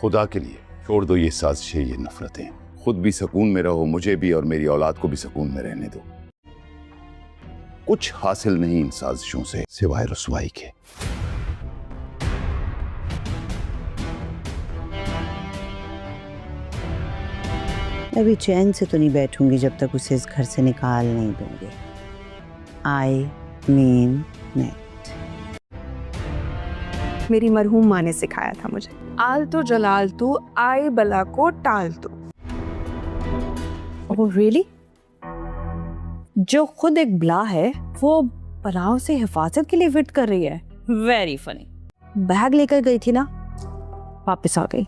खुदा के लिए छोड़ दो ये साजिशें, ये नफरतें। खुद भी सुकून में रहो, मुझे भी और मेरी औलाद को भी सुकून में रहने दो। कुछ हासिल नहीं इन साजिशों से सिवाय रुसवाई के। अभी चैन से तो नहीं बैठूंगी जब तक उसे इस घर से निकाल नहीं दूंगी। I mean net. मेरी मरहूम माँ ने सिखाया था मुझे, आल तो जलाल तू, आए बला को टाल तू। Oh really? जो खुद एक बला है वो बलाओं से हिफाजत के लिए विट कर रही है। Very funny. बैग लेकर गई थी ना, वापस आ गई,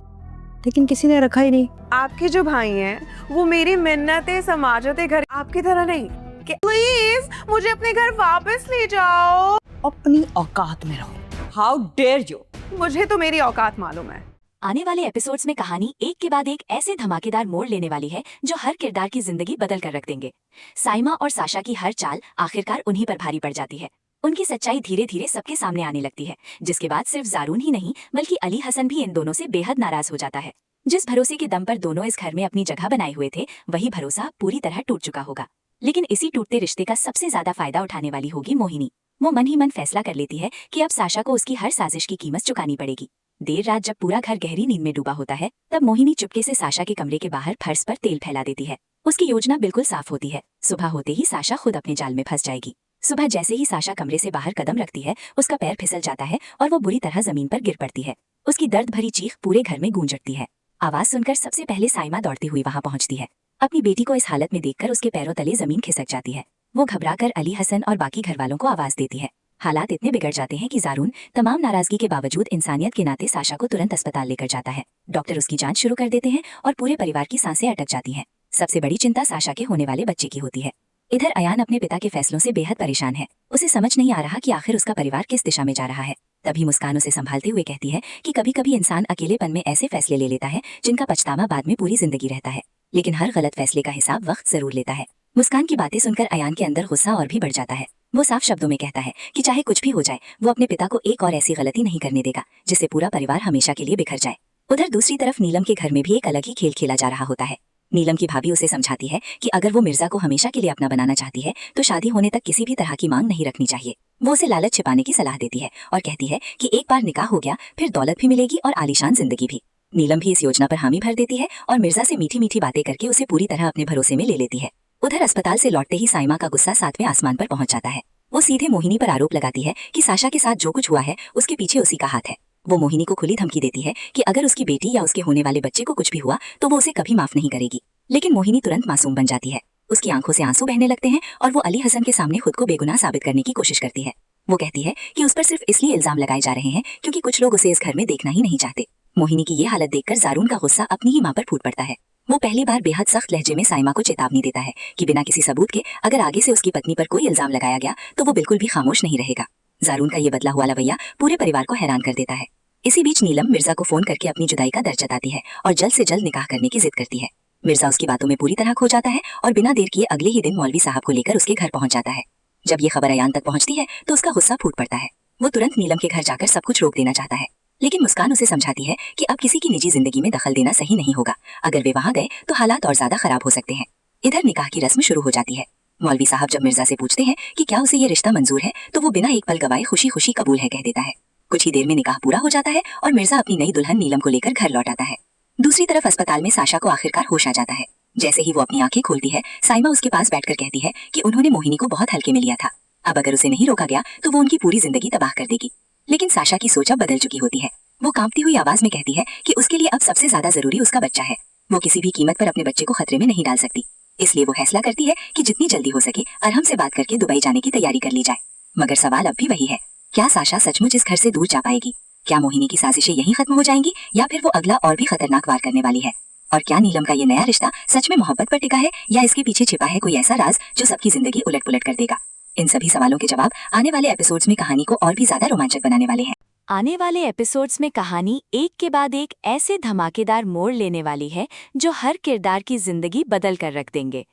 लेकिन किसी ने रखा ही नहीं। आपके जो भाई हैं वो मेरी मिन्नतें समाजते घर, आपकी तरह नहीं कि प्लीज मुझे अपने घर वापस ले जाओ। अपनी औकात में रहो। How dare you. मुझे तो मेरी औकात मालूम है। आने वाले एपिसोड्स में कहानी एक के बाद एक ऐसे धमाकेदार मोड़ लेने वाली है जो हर किरदार की जिंदगी बदल कर रख देंगे। साइमा और साशा की हर चाल आखिरकार उन्हीं पर भारी पड़ जाती है। उनकी सच्चाई धीरे धीरे सबके सामने आने लगती है, जिसके बाद सिर्फ जारून ही नहीं बल्कि अली हसन भी इन दोनों से बेहद नाराज हो जाता है। जिस भरोसे के दम पर दोनों इस घर में अपनी जगह बनाए हुए थे, वही भरोसा पूरी तरह टूट चुका होगा। लेकिन इसी टूटते रिश्ते का सबसे ज्यादा फायदा उठाने वाली होगी मोहिनी। वो मन ही मन फैसला कर लेती है कि अब साशा को उसकी हर साजिश की कीमत चुकानी पड़ेगी। देर रात जब पूरा घर गहरी नींद में डूबा होता है, तब मोहिनी चुपके से साशा के कमरे के बाहर फर्श पर तेल फैला देती है। उसकी योजना बिल्कुल साफ होती है। सुबह होते ही साशा खुद अपने जाल में फंस जाएगी। सुबह जैसे ही साशा कमरे से बाहर कदम रखती है, उसका पैर फिसल जाता है और वो बुरी तरह जमीन पर गिर पड़ती है। उसकी दर्द भरी चीख पूरे घर में गूंज उठती है। आवाज सुनकर सबसे पहले साइमा दौड़ती हुई वहां पहुंचती है। अपनी बेटी को इस हालत में देखकर उसके पैरों तले जमीन खिसक जाती है। वो घबराकर अली हसन और बाकी घर वालों को आवाज देती है। हालात इतने बिगड़ जाते हैं कि जारून तमाम नाराजगी के बावजूद इंसानियत के नाते साशा को तुरंत अस्पताल लेकर जाता है। डॉक्टर उसकी जांच शुरू कर देते हैं और पूरे परिवार की सांसें अटक जाती हैं। सबसे बड़ी चिंता साशा के होने वाले बच्चे की होती है। इधर अयान अपने पिता के फैसलों से बेहद परेशान है। उसे समझ नहीं आ रहा कि आखिर उसका परिवार किस दिशा में जा रहा है। तभी मुस्कान उसे संभालते हुए कहती है कि कभी कभी इंसान अकेलेपन में ऐसे फैसले ले लेता है जिनका पछतावा बाद में पूरी जिंदगी रहता है, लेकिन हर गलत फैसले का हिसाब वक्त जरूर लेता है। मुस्कान की बातें सुनकर अयान के अंदर गुस्सा और भी बढ़ जाता है। वो साफ शब्दों में कहता है कि चाहे कुछ भी हो जाए, वो अपने पिता को एक और ऐसी गलती नहीं करने देगा जिससे पूरा परिवार हमेशा के लिए बिखर जाए। उधर दूसरी तरफ नीलम के घर में भी एक अलग ही खेल खेला जा रहा होता है। नीलम की भाभी उसे समझाती है कि अगर वो मिर्जा को हमेशा के लिए अपना बनाना चाहती है तो शादी होने तक किसी भी तरह की मांग नहीं रखनी चाहिए। वो उसे लालच छिपाने की सलाह देती है और कहती है कि एक बार निकाह हो गया फिर दौलत भी मिलेगी और आलीशान जिंदगी भी। नीलम भी इस योजना पर हामी भर देती है और मिर्जा से मीठी मीठी बातें करके उसे पूरी तरह अपने भरोसे में ले लेती है। उधर अस्पताल से लौटते ही साइमा का गुस्सा 7वें आसमान पर पहुंच जाता है। वो सीधे मोहिनी पर आरोप लगाती है कि साशा के साथ जो कुछ हुआ है उसके पीछे उसी का हाथ है। वो मोहिनी को खुली धमकी देती है कि अगर उसकी बेटी या उसके होने वाले बच्चे को कुछ भी हुआ तो वो उसे कभी माफ नहीं करेगी। लेकिन मोहिनी तुरंत मासूम बन जाती है। उसकी आंखों से आंसू बहने लगते हैं और वो अली हसन के सामने खुद को बेगुनाह साबित करने की कोशिश करती है। वो कहती है कि उस पर सिर्फ इसलिए इल्जाम लगाए जा रहे हैं क्योंकि कुछ लोग उसे इस घर में देखना ही नहीं चाहते। मोहिनी की ये हालत देखकर जारून का गुस्सा अपनी ही मां पर फूट पड़ता है। वो पहली बार बेहद सख्त लहजे में साइमा को चेतावनी देता है कि बिना किसी सबूत के अगर आगे से उसकी पत्नी पर कोई इल्जाम लगाया गया तो वो बिल्कुल भी खामोश नहीं रहेगा। जारून का ये बदला हुआ रवैया पूरे परिवार को हैरान कर देता है। इसी बीच नीलम मिर्जा को फोन करके अपनी जुदाई का दर्द जताती है और जल्द से जल्द निकाह करने की जिद करती है। मिर्जा उसकी बातों में पूरी तरह खो जाता है और बिना देर किए अगले ही दिन मौलवी साहब को लेकर उसके घर पहुंच जाता है। जब ये खबर अयान तक पहुंचती है तो उसका गुस्सा फूट पड़ता है। वो तुरंत नीलम के घर जाकर सब कुछ रोक देना चाहता है, लेकिन मुस्कान उसे समझाती है कि अब किसी की निजी जिंदगी में दखल देना सही नहीं होगा। अगर वे वहां गए तो हालात और ज्यादा खराब हो सकते हैं। इधर निकाह की रस्म शुरू हो जाती है। मौलवी साहब जब मिर्जा से पूछते हैं कि क्या उसे ये रिश्ता मंजूर है तो वो बिना एक पल गवाए खुशी खुशी कबूल है कह देता है। कुछ ही देर में निकाह पूरा हो जाता है और मिर्जा अपनी नई दुल्हन नीलम को लेकर घर लौट आता है। दूसरी तरफ अस्पताल में साशा को आखिरकार होश आ जाता है। जैसे ही वो अपनी आंखें खोलती है, साइमा उसके पास बैठकर कहती है कि उन्होंने मोहिनी को बहुत हल्के में लिया था। अब अगर उसे नहीं रोका गया तो वो उनकी पूरी जिंदगी तबाह कर देगी। लेकिन साशा की सोच अब बदल चुकी होती है। वो कांपती हुई आवाज में कहती है कि उसके लिए अब सबसे ज्यादा जरूरी उसका बच्चा है। वो किसी भी कीमत पर अपने बच्चे को खतरे में नहीं डाल सकती। इसलिए वो फैसला करती है कि जितनी जल्दी हो सके अरहम से बात करके दुबई जाने की तैयारी कर ली जाए। मगर सवाल अब भी वही है, क्या साशा सचमुच इस घर से दूर जा पाएगी? क्या मोहिनी की साजिशें यहीं खत्म हो जाएंगी या फिर वो अगला और भी खतरनाक वार करने वाली है? और क्या नीलम का ये नया रिश्ता सच में मोहब्बत पर टिका है या इसके पीछे छिपा है कोई ऐसा राज जो सबकी जिंदगी उलट पुलट कर देगा? इन सभी सवालों के जवाब आने वाले एपिसोड्स में कहानी को और भी ज्यादा रोमांचक बनाने वाले हैं। आने वाले एपिसोड्स में कहानी एक के बाद एक ऐसे धमाकेदार मोड़ लेने वाली है जो हर किरदार की जिंदगी बदल कर रख देंगे।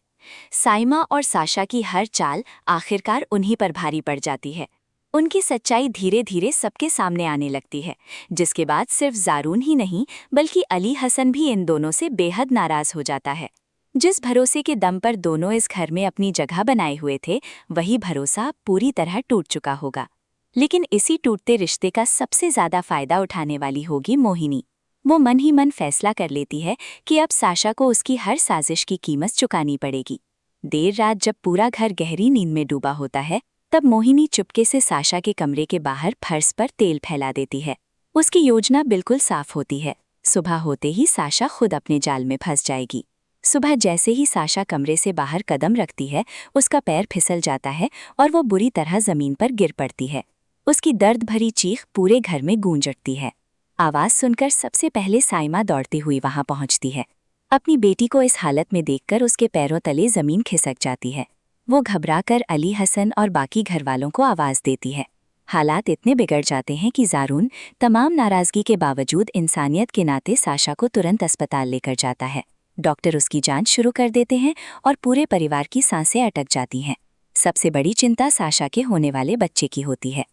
साइमा और साशा की हर चाल आखिरकार उन्हीं पर भारी पड़ जाती है। उनकी सच्चाई धीरे धीरे सबके सामने आने लगती है, जिसके बाद सिर्फ जारून ही नहीं बल्कि अली हसन भी इन दोनों से बेहद नाराज हो जाता है। जिस भरोसे के दम पर दोनों इस घर में अपनी जगह बनाए हुए थे, वही भरोसा पूरी तरह टूट चुका होगा। लेकिन इसी टूटते रिश्ते का सबसे ज्यादा फायदा उठाने वाली होगी मोहिनी। वो मन ही मन फैसला कर लेती है कि अब साशा को उसकी हर साजिश की कीमत चुकानी पड़ेगी। देर रात जब पूरा घर गहरी नींद में डूबा होता है, तब मोहिनी चुपके से साशा के कमरे के बाहर फर्श पर तेल फैला देती है। उसकी योजना बिल्कुल साफ होती है। सुबह होते ही साशा खुद अपने जाल में फंस जाएगी। सुबह जैसे ही साशा कमरे से बाहर कदम रखती है, उसका पैर फिसल जाता है और वो बुरी तरह जमीन पर गिर पड़ती है। उसकी दर्द भरी चीख पूरे घर में गूंज उठती है। आवाज सुनकर सबसे पहले साइमा दौड़ती हुई वहां पहुंचती है। अपनी बेटी को इस हालत में देखकर उसके पैरों तले जमीन खिसक जाती है। वो घबराकर अली हसन और बाकी घरवालों को आवाज देती है। हालात इतने बिगड़ जाते हैं कि जारून तमाम नाराजगी के बावजूद इंसानियत के नाते साशा को तुरंत अस्पताल लेकर जाता है। डॉक्टर उसकी जांच शुरू कर देते हैं और पूरे परिवार की सांसें अटक जाती हैं। सबसे बड़ी चिंता साशा के होने वाले बच्चे की होती है।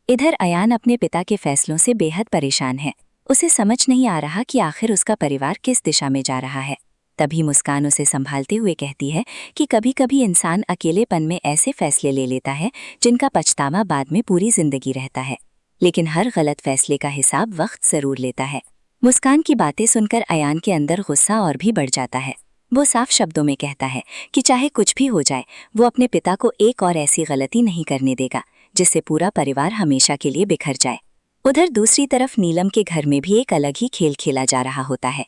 इधर अयान अपने पिता के फैसलों से बेहद परेशान है। उसे समझ नहीं आ रहा कि आखिर उसका परिवार किस दिशा में जा रहा है। तभी मुस्कान उसे संभालते हुए कहती है कि कभी कभी इंसान अकेलेपन में ऐसे फैसले ले लेता है जिनका पछतावा बाद में पूरी जिंदगी रहता है, लेकिन हर गलत फैसले का हिसाब वक्त जरूर लेता है। मुस्कान की बातें सुनकर अयान के अंदर गुस्सा और भी बढ़ जाता है। वो साफ शब्दों में कहता है कि चाहे कुछ भी हो जाए, वो अपने पिता को एक और ऐसी गलती नहीं करने देगा जिससे पूरा परिवार हमेशा के लिए बिखर जाए। उधर दूसरी तरफ नीलम के घर में भी एक अलग ही खेल खेला जा रहा होता है।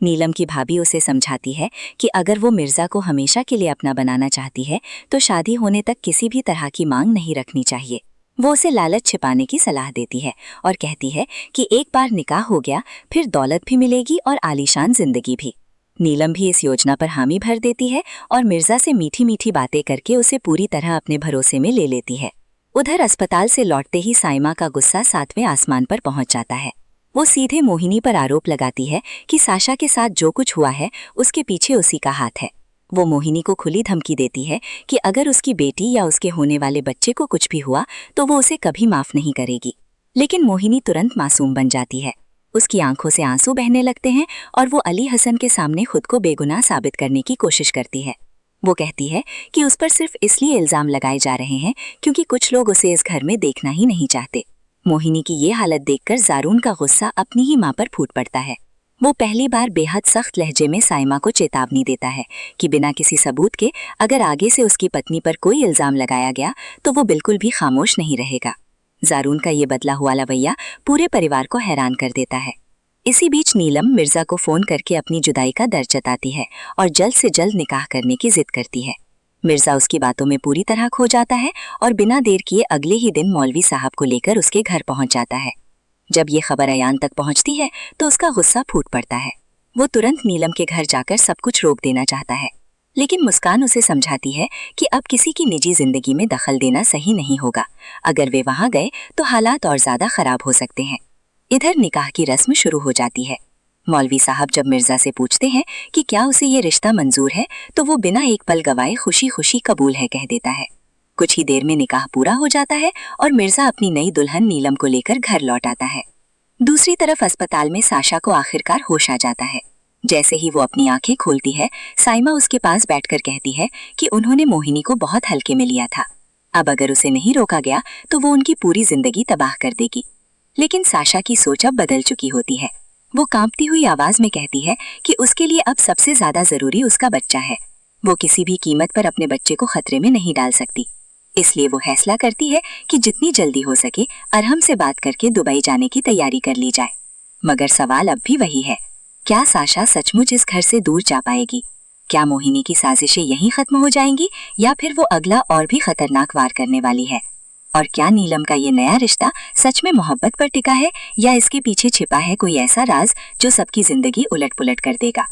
नीलम की भाभी उसे समझाती है कि अगर वो मिर्जा को हमेशा के लिए अपना बनाना चाहती है तो शादी होने तक किसी भी तरह की मांग नहीं रखनी चाहिए। वो उसे लालच छिपाने की सलाह देती है और कहती है कि एक बार निकाह हो गया फिर दौलत भी मिलेगी और आलीशान जिंदगी भी। नीलम भी इस योजना पर हामी भर देती है और मिर्जा से मीठी मीठी बातें करके उसे पूरी तरह अपने भरोसे में ले लेती है। उधर अस्पताल से लौटते ही साइमा का गुस्सा 7वें आसमान पर पहुंच जाता है। वो सीधे मोहिनी पर आरोप लगाती है कि साशा के साथ जो कुछ हुआ है उसके पीछे उसी का हाथ है। वो मोहिनी को खुली धमकी देती है कि अगर उसकी बेटी या उसके होने वाले बच्चे को कुछ भी हुआ तो वो उसे कभी माफ नहीं करेगी। लेकिन मोहिनी तुरंत मासूम बन जाती है। उसकी आंखों से आंसू बहने लगते हैं और वो अली हसन के सामने खुद को बेगुनाह साबित करने की कोशिश करती है। वो कहती है कि उस पर सिर्फ इसलिए इल्जाम लगाए जा रहे हैं क्योंकि कुछ लोग उसे इस घर में देखना ही नहीं चाहते। मोहिनी की ये हालत देखकर जारून का गुस्सा अपनी ही मां पर फूट पड़ता है। वो पहली बार बेहद सख्त लहजे में साइमा को चेतावनी देता है कि बिना किसी सबूत के अगर आगे से उसकी पत्नी पर कोई इल्जाम लगाया गया तो वो बिल्कुल भी खामोश नहीं रहेगा। जारून का ये बदला हुआ रवैया पूरे परिवार को हैरान कर देता है। इसी बीच नीलम मिर्जा को फोन करके अपनी जुदाई का दर्द जताती है और जल्द से जल्द निकाह करने की जिद करती है। मिर्जा उसकी बातों में पूरी तरह खो जाता है और बिना देर किए अगले ही दिन मौलवी साहब को लेकर उसके घर पहुंच जाता है। जब ये खबर अयान तक पहुंचती है तो उसका गुस्सा फूट पड़ता है। वो तुरंत नीलम के घर जाकर सब कुछ रोक देना चाहता है, लेकिन मुस्कान उसे समझाती है कि अब किसी की निजी जिंदगी में दखल देना सही नहीं होगा। अगर वे वहां गए तो हालात और ज्यादा खराब हो सकते हैं। इधर निकाह की रस्म शुरू हो जाती है। मौलवी साहब जब मिर्जा से पूछते हैं कि क्या उसे ये रिश्ता मंजूर है तो वो बिना एक पल गवाए खुशी खुशी कबूल है कह देता है। कुछ ही देर में निकाह पूरा हो जाता है और मिर्जा अपनी नई दुल्हन नीलम को लेकर घर लौट आता है। दूसरी तरफ अस्पताल में साशा को आखिरकार होश आ जाता है। जैसे ही वो अपनी आंखें खोलती है, साइमा उसके पास बैठकर कहती है कि उन्होंने मोहिनी को बहुत हल्के में लिया था। अब अगर उसे नहीं रोका गया तो वो उनकी पूरी जिंदगी तबाह कर देगी। लेकिन साशा की सोच अब बदल चुकी होती है। वो कांपती हुई आवाज में कहती है कि उसके लिए अब सबसे ज्यादा जरूरी उसका बच्चा है। वो किसी भी कीमत पर अपने बच्चे को खतरे में नहीं डाल सकती। इसलिए वो फैसला करती है कि जितनी जल्दी हो सके अरहम से बात करके दुबई जाने की तैयारी कर ली जाए। मगर सवाल अब भी वही है, क्या साशा सचमुच इस घर से दूर जा पाएगी? क्या मोहिनी की साजिशें यहीं खत्म हो जाएंगी या फिर वो अगला और भी खतरनाक वार करने वाली है? और क्या नीलम का ये नया रिश्ता सच में मोहब्बत पर टिका है या इसके पीछे छिपा है कोई ऐसा राज जो सबकी जिंदगी उलट पुलट कर देगा?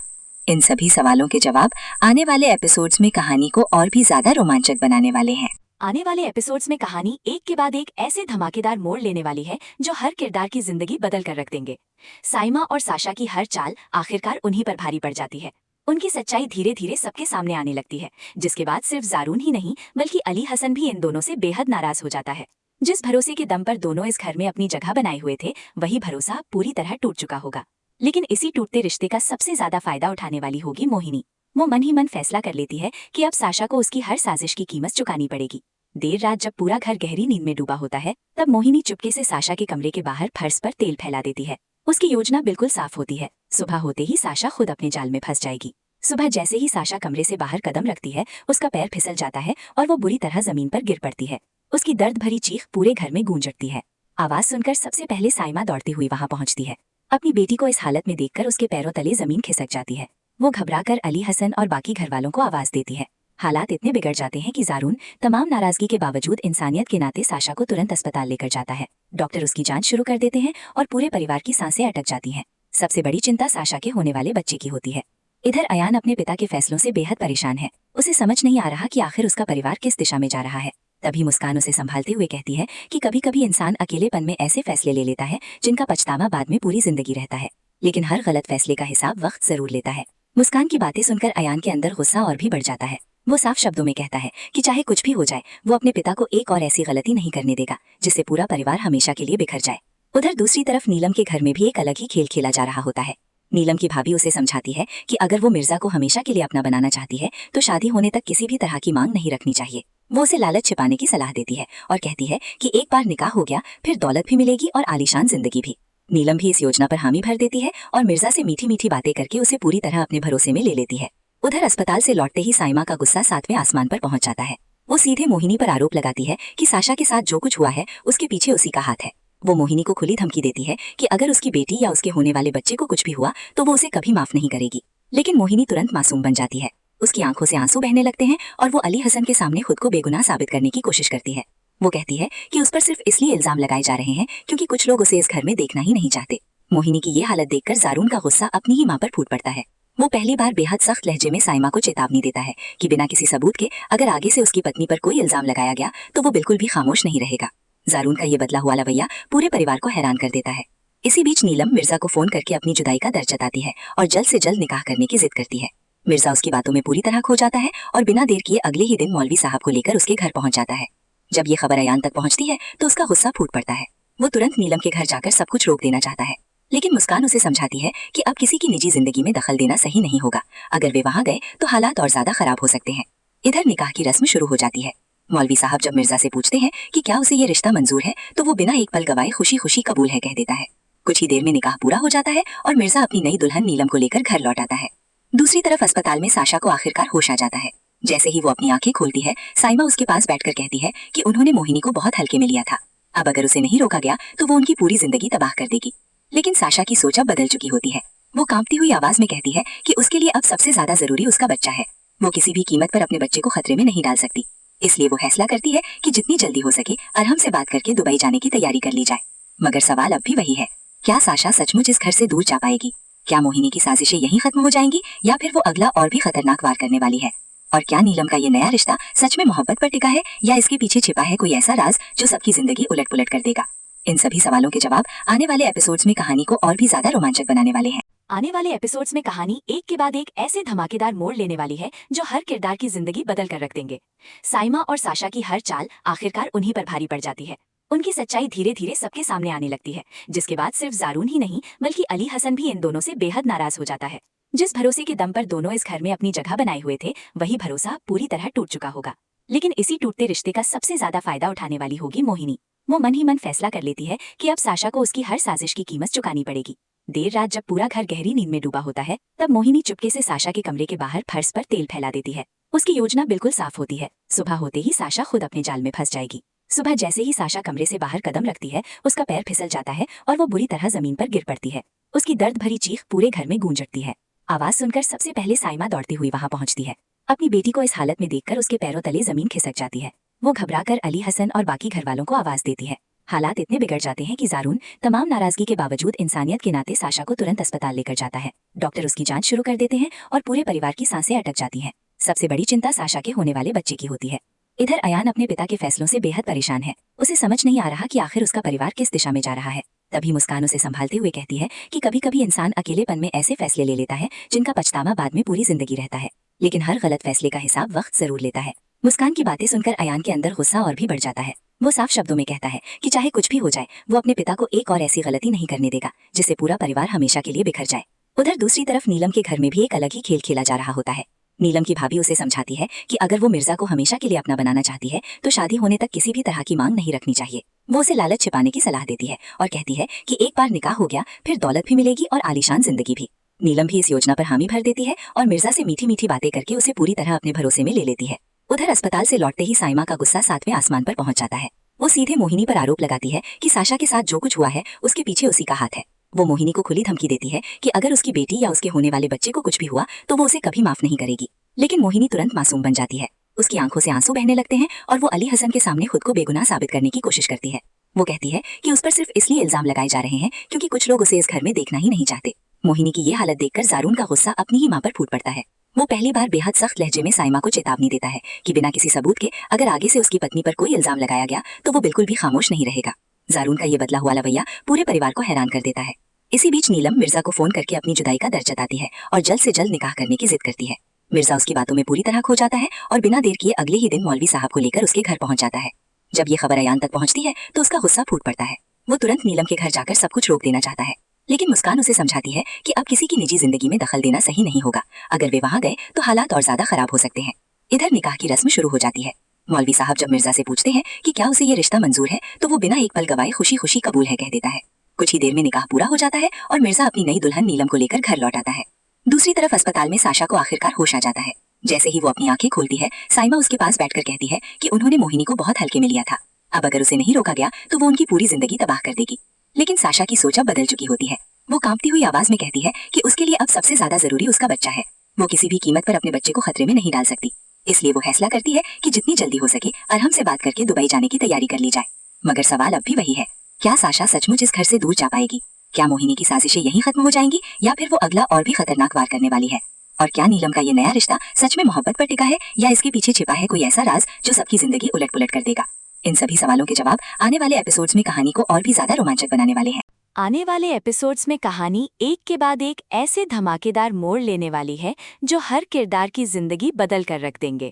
इन सभी सवालों के जवाब आने वाले एपिसोड्स में कहानी को और भी ज्यादा रोमांचक बनाने वाले हैं। आने वाले एपिसोड्स में कहानी एक के बाद एक ऐसे धमाकेदार मोड़ लेने वाली है जो हर किरदार की जिंदगी बदल कर रख देंगे। साइमा और साशा की हर चाल आखिरकार उन्हीं पर भारी पड़ जाती है। उनकी सच्चाई धीरे धीरे सबके सामने आने लगती है, जिसके बाद सिर्फ जारून ही नहीं बल्कि अली हसन भी इन दोनों से बेहद नाराज हो जाता है। जिस भरोसे के दम पर दोनों इस घर में अपनी जगह बनाए हुए थे, वही भरोसा अब पूरी तरह टूट चुका होगा। लेकिन इसी टूटते रिश्ते का सबसे ज्यादा फायदा उठाने वाली होगी मोहिनी। वो मन ही मन फैसला कर लेती है कि अब साशा को उसकी हर साजिश की कीमत चुकानी पड़ेगी। देर रात जब पूरा घर गहरी नींद में डूबा होता है, तब मोहिनी चुपके से साशा के कमरे के बाहर फर्श पर तेल फैला देती है। उसकी योजना बिल्कुल साफ होती है। सुबह होते ही साशा खुद अपने जाल में फंस जाएगी। सुबह जैसे ही साशा कमरे से बाहर कदम रखती है, उसका पैर फिसल जाता है और वो बुरी तरह जमीन पर गिर पड़ती है। उसकी दर्द भरी चीख पूरे घर में गूंज उठती है। आवाज सुनकर सबसे पहले साइमा दौड़ती हुई वहां पहुंचती है। अपनी बेटी को इस हालत में देखकर उसके पैरों तले जमीन खिसक जाती है। वो घबराकर अली हसन और बाकी घरवालों को आवाज देती है। हालात इतने बिगड़ जाते हैं कि जारून तमाम नाराजगी के बावजूद इंसानियत के नाते साशा को तुरंत अस्पताल लेकर जाता है। डॉक्टर उसकी जांच शुरू कर देते हैं और पूरे परिवार की सांसें अटक जाती हैं। सबसे बड़ी चिंता साशा के होने वाले बच्चे की होती है। इधर अयान अपने पिता के फैसलों से बेहद परेशान है। उसे समझ नहीं आ रहा कि आखिर उसका परिवार किस दिशा में जा रहा है। तभी मुस्कान उसे संभालते हुए कहती है कि कभी कभी इंसान अकेलेपन में ऐसे फैसले ले लेता है जिनका पछतावा बाद में पूरी जिंदगी रहता है, लेकिन हर गलत फैसले का हिसाब वक्त जरूर लेता है। मुस्कान की बातें सुनकर अयान के अंदर गुस्सा और भी बढ़ जाता है। वो साफ शब्दों में कहता है कि चाहे कुछ भी हो जाए, वो अपने पिता को एक और ऐसी गलती नहीं करने देगा जिससे पूरा परिवार हमेशा के लिए बिखर जाए। उधर दूसरी तरफ नीलम के घर में भी एक अलग ही खेल खेला जा रहा होता है। नीलम की भाभी उसे समझाती है कि अगर वो मिर्जा को हमेशा के लिए अपना बनाना चाहती है तो शादी होने तक किसी भी तरह की मांग नहीं रखनी चाहिए। वो उसे लालच छिपाने की सलाह देती है और कहती है कि एक बार निकाह हो गया फिर दौलत भी मिलेगी और आलीशान जिंदगी भी। नीलम भी इस योजना पर हामी भर देती है और मिर्जा से मीठी मीठी बातें करके उसे पूरी तरह अपने भरोसे में ले लेती है। उधर अस्पताल से लौटते ही साइमा का गुस्सा 7वें आसमान पर पहुंच जाता है। वो सीधे मोहिनी पर आरोप लगाती है कि साशा के साथ जो कुछ हुआ है उसके पीछे उसी का हाथ है। वो मोहिनी को खुली धमकी देती है कि अगर उसकी बेटी या उसके होने वाले बच्चे को कुछ भी हुआ तो वो उसे कभी माफ नहीं करेगी। लेकिन मोहिनी तुरंत मासूम बन जाती है। उसकी आंखों से आंसू बहने लगते हैं और वो अली हसन के सामने खुद को बेगुनाह साबित करने की कोशिश करती है। वो कहती है कि उस पर सिर्फ इसलिए इल्जाम लगाए जा रहे हैं क्योंकि कुछ लोग उसे इस घर में देखना ही नहीं चाहते। मोहिनी की ये हालत देखकर जारून का गुस्सा अपनी ही मां पर फूट पड़ता है। वो पहली बार बेहद सख्त लहजे में साइमा को चेतावनी देता है कि बिना किसी सबूत के अगर आगे से उसकी पत्नी पर कोई इल्जाम लगाया गया तो वो बिल्कुल भी खामोश नहीं रहेगा। जारून का ये बदला हुआ रवैया पूरे परिवार को हैरान कर देता है। इसी बीच नीलम मिर्जा को फोन करके अपनी जुदाई का दर्द जताती है और जल्द से जल्द निकाह करने की जिद करती है। मिर्जा उसकी बातों में पूरी तरह खो जाता है और बिना देर किए अगले ही दिन मौलवी साहब को लेकर उसके घर पहुंच जाता है। जब ये खबर अयान तक पहुंचती है तो उसका गुस्सा फूट पड़ता है। वो तुरंत नीलम के घर जाकर सब कुछ रोक देना चाहता है, लेकिन मुस्कान उसे समझाती है कि अब किसी की निजी जिंदगी में दखल देना सही नहीं होगा। अगर वे वहां गए तो हालात और ज्यादा खराब हो सकते हैं। इधर निकाह की रस्म शुरू हो जाती है। मौलवी साहब जब मिर्जा से पूछते हैं कि क्या उसे ये रिश्ता मंजूर है तो वो बिना एक पल गवाए खुशी खुशी कबूल है कह देता है। कुछ ही देर में निकाह पूरा हो जाता है और मिर्जा अपनी नई दुल्हन नीलम को लेकर घर लौट आता है। दूसरी तरफ अस्पताल में साशा को आखिरकार होश आ जाता है। जैसे ही वो अपनी आंखें खोलती है, साइमा उसके पास बैठकर कहती है कि उन्होंने मोहिनी को बहुत हल्के में लिया था। अब अगर उसे नहीं रोका गया तो वो उनकी पूरी जिंदगी तबाह कर देगी। लेकिन साशा की सोच अब बदल चुकी होती है। वो कांपती हुई आवाज में कहती है कि उसके लिए अब सबसे ज्यादा जरूरी उसका बच्चा है। वो किसी भी कीमत पर अपने बच्चे को खतरे में नहीं डाल सकती। इसलिए वो फैसला करती है कि जितनी जल्दी हो सके अरहम से बात करके दुबई जाने की तैयारी कर ली जाए। मगर सवाल अब भी वही है, क्या साशा सचमुच इस घर से दूर जा पाएगी? क्या मोहिनी की साजिशें यहीं खत्म हो जाएंगी या फिर वो अगला और भी खतरनाक वार करने वाली है? और क्या नीलम का ये नया रिश्ता सच में मोहब्बत पर टिका है या इसके पीछे छिपा है कोई ऐसा राज जो सबकी जिंदगी उलट पुलट कर देगा? इन सभी सवालों के जवाब आने वाले एपिसोड्स में कहानी को और भी ज्यादा रोमांचक बनाने वाले हैं। आने वाले एपिसोड्स में कहानी एक के बाद एक ऐसे धमाकेदार मोड़ लेने वाली है जो हर किरदार की जिंदगी बदल कर रख देंगे। साइमा और साशा की हर चाल आखिरकार उन्हीं पर भारी पड़ जाती है। उनकी सच्चाई धीरे धीरे सबके सामने आने लगती है, जिसके बाद सिर्फ जारून ही नहीं बल्कि अली हसन भी इन दोनों से बेहद नाराज हो जाता है। जिस भरोसे के दम पर दोनों इस घर में अपनी जगह बनाए हुए थे, वही भरोसा पूरी तरह टूट चुका होगा। लेकिन इसी टूटते रिश्ते का सबसे ज्यादा फायदा उठाने वाली होगी मोहिनी। वो मन ही मन फैसला कर लेती है कि अब साशा को उसकी हर साजिश की कीमत चुकानी पड़ेगी। देर रात जब पूरा घर गहरी नींद में डूबा होता है, तब मोहिनी चुपके से साशा के कमरे के बाहर फर्श पर तेल फैला देती है। उसकी योजना बिल्कुल साफ होती है। सुबह होते ही साशा खुद अपने जाल में फंस जाएगी। सुबह जैसे ही साशा कमरे से बाहर कदम रखती है, उसका पैर फिसल जाता है और वो बुरी तरह जमीन पर गिर पड़ती है। उसकी दर्द भरी चीख पूरे घर में गूंज उठती है। आवाज सुनकर सबसे पहले साइमा दौड़ती हुई वहां पहुंचती है। अपनी बेटी को इस हालत में देखकर उसके पैरों तले जमीन खिसक जाती है। वो घबराकर अली हसन और बाकी घरवालों को आवाज देती है। हालात इतने बिगड़ जाते हैं कि जारून तमाम नाराजगी के बावजूद इंसानियत के नाते साशा को तुरंत अस्पताल लेकर जाता है। डॉक्टर उसकी जांच शुरू कर देते हैं और पूरे परिवार की सांसें अटक जाती हैं। सबसे बड़ी चिंता साशा के होने वाले बच्चे की होती है। इधर अयान अपने पिता के फैसलों से बेहद परेशान है। उसे समझ नहीं आ रहा कि आखिर उसका परिवार किस दिशा में जा रहा है। तभी मुस्कान उसे संभालते हुए कहती है कि कभी कभी इंसान अकेलेपन में ऐसे फैसले ले लेता है जिनका पछतावा बाद में पूरी जिंदगी रहता है, लेकिन हर गलत फैसले का हिसाब वक्त जरूर लेता है। मुस्कान की बातें सुनकर अयान के अंदर गुस्सा और भी बढ़ जाता है। वो साफ शब्दों में कहता है कि चाहे कुछ भी हो जाए वो अपने पिता को एक और ऐसी गलती नहीं करने देगा जिससे पूरा परिवार हमेशा के लिए बिखर जाए। उधर दूसरी तरफ नीलम के घर में भी एक अलग ही खेल खेला जा रहा होता है। नीलम की भाभी उसे समझाती है कि अगर वो मिर्जा को हमेशा के लिए अपना बनाना चाहती है तो शादी होने तक किसी भी तरह की मांग नहीं रखनी चाहिए। वो उसे लालच छिपाने की सलाह देती है और कहती है कि एक बार निकाह हो गया फिर दौलत भी मिलेगी और आलीशान जिंदगी भी। नीलम भी इस योजना पर हामी भर देती है और मिर्जा से मीठी मीठी बातें करके उसे पूरी तरह अपने भरोसे में ले लेती है। उधर अस्पताल से लौटते ही साइमा का गुस्सा 7वें आसमान पर पहुंच जाता है। वो सीधे मोहिनी पर आरोप लगाती है कि साशा के साथ जो कुछ हुआ है उसके पीछे उसी का हाथ है। वो मोहिनी को खुली धमकी देती है कि अगर उसकी बेटी या उसके होने वाले बच्चे को कुछ भी हुआ तो वो उसे कभी माफ नहीं करेगी। लेकिन मोहिनी तुरंत मासूम बन जाती है। उसकी आंखों से आंसू बहने लगते हैं और वो अली हसन के सामने खुद को बेगुनाह साबित करने की कोशिश करती है। वो कहती है कि उस पर सिर्फ इसलिए इल्जाम लगाए जा रहे हैं क्योंकि कुछ लोग उसे इस घर में देखना ही नहीं चाहते। मोहिनी की ये हालत देखकर जारून का गुस्सा अपनी ही मां पर फूट पड़ता है। वो पहली बार बेहद सख्त लहजे में साइमा को चेतावनी देता है कि बिना किसी सबूत के अगर आगे से उसकी पत्नी पर कोई इल्जाम लगाया गया तो वो बिल्कुल भी खामोश नहीं रहेगा। जारून का ये बदला हुआ रवैया पूरे परिवार को हैरान कर देता है। इसी बीच नीलम मिर्जा को फोन करके अपनी जुदाई का दर्द जताती है और जल्द से जल्द निकाह करने की जिद करती है। मिर्जा उसकी बातों में पूरी तरह खो जाता है और बिना देर किए अगले ही दिन मौलवी साहब को लेकर उसके घर पहुंच जाता है। जब ये खबर अयान तक पहुंचती है तो उसका गुस्सा फूट पड़ता है। वो तुरंत नीलम के घर जाकर सब कुछ रोक देना चाहता है, लेकिन मुस्कान उसे समझाती है कि अब किसी की निजी जिंदगी में दखल देना सही नहीं होगा। अगर वे वहां गए तो हालात और ज्यादा खराब हो सकते हैं। इधर निकाह की रस्म शुरू हो जाती है। मौलवी साहब जब मिर्जा से पूछते हैं कि क्या उसे ये रिश्ता मंजूर है तो वो बिना एक पल गवाए खुशी खुशी कबूल है कह देता है। कुछ ही देर में निकाह पूरा हो जाता है और मिर्जा अपनी नई दुल्हन नीलम को लेकर घर लौट आता है। दूसरी तरफ अस्पताल में साशा को आखिरकार होश आ जाता है। जैसे ही वो अपनी आंखें खोलती है साइमा उसके पास बैठकर कहती है कि उन्होंने मोहिनी को बहुत हल्के में लिया था। अब अगर उसे नहीं रोका गया तो वो उनकी पूरी जिंदगी तबाह कर देगी। लेकिन साशा की सोच अब बदल चुकी होती है। वो कांपती हुई आवाज में कहती है कि उसके लिए अब सबसे ज्यादा जरूरी उसका बच्चा है। वो किसी भी कीमत पर अपने बच्चे को खतरे में नहीं डाल सकती। इसलिए वो फैसला करती है कि जितनी जल्दी हो सके अरहम से बात करके दुबई जाने की तैयारी कर ली जाए। मगर सवाल अब भी वही है, क्या साशा सचमुच इस घर से दूर जा पाएगी? क्या मोहिनी की साजिशें यहीं खत्म हो जाएंगी या फिर वो अगला और भी खतरनाक वार करने वाली है? और क्या नीलम का ये नया रिश्ता सच में मोहब्बत पर टिका है या इसके पीछे छिपा है कोई ऐसा राज जो सबकी जिंदगी उलट पुलट कर देगा? इन सभी सवालों के जवाब आने वाले एपिसोड्स में कहानी को और भी ज्यादा रोमांचक बनाने वाले हैं। आने वाले एपिसोड्स में कहानी एक के बाद एक ऐसे धमाकेदार मोड़ लेने वाली है जो हर किरदार की जिंदगी बदल कर रख देंगे।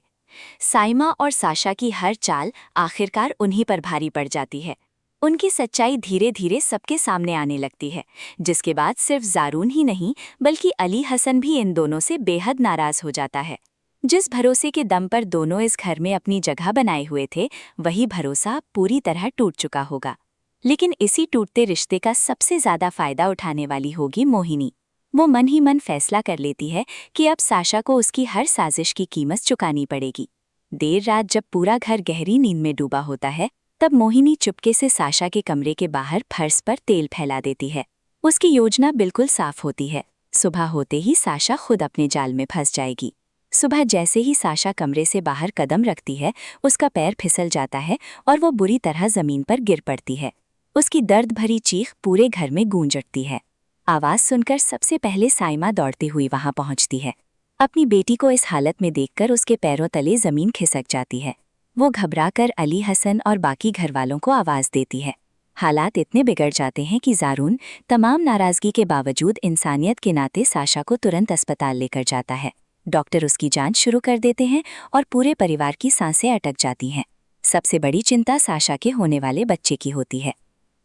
साइमा और साशा की हर चाल आखिरकार उन्हीं पर भारी पड़ जाती है। उनकी सच्चाई धीरे धीरे सबके सामने आने लगती है, जिसके बाद सिर्फ जारून ही नहीं बल्कि अली हसन भी इन दोनों से बेहद नाराज हो जाता है। जिस भरोसे के दम पर दोनों इस घर में अपनी जगह बनाए हुए थे, वही भरोसा पूरी तरह टूट चुका होगा। लेकिन इसी टूटते रिश्ते का सबसे ज्यादा फायदा उठाने वाली होगी मोहिनी। वो मन ही मन फैसला कर लेती है कि अब साशा को उसकी हर साजिश की कीमत चुकानी पड़ेगी। देर रात जब पूरा घर गहरी नींद में डूबा होता है, तब मोहिनी चुपके से साशा के कमरे के बाहर फर्श पर तेल फैला देती है। उसकी योजना बिल्कुल साफ होती है। सुबह होते ही साशा खुद अपने जाल में फंस जाएगी। सुबह जैसे ही साशा कमरे से बाहर कदम रखती है, उसका पैर फिसल जाता है और वो बुरी तरह जमीन पर गिर पड़ती है। उसकी दर्द भरी चीख पूरे घर में गूंज उठती है। आवाज सुनकर सबसे पहले साइमा दौड़ती हुई वहां पहुंचती है। अपनी बेटी को इस हालत में देखकर उसके पैरों तले जमीन खिसक जाती है। वो घबराकर अली हसन और बाकी घरवालों को आवाज देती है। हालात इतने बिगड़ जाते हैं कि जारून तमाम नाराजगी के बावजूद इंसानियत के नाते साशा को तुरंत अस्पताल लेकर जाता है। डॉक्टर उसकी जांच शुरू कर देते हैं और पूरे परिवार की सांसें अटक जाती हैं। सबसे बड़ी चिंता साशा के होने वाले बच्चे की होती है।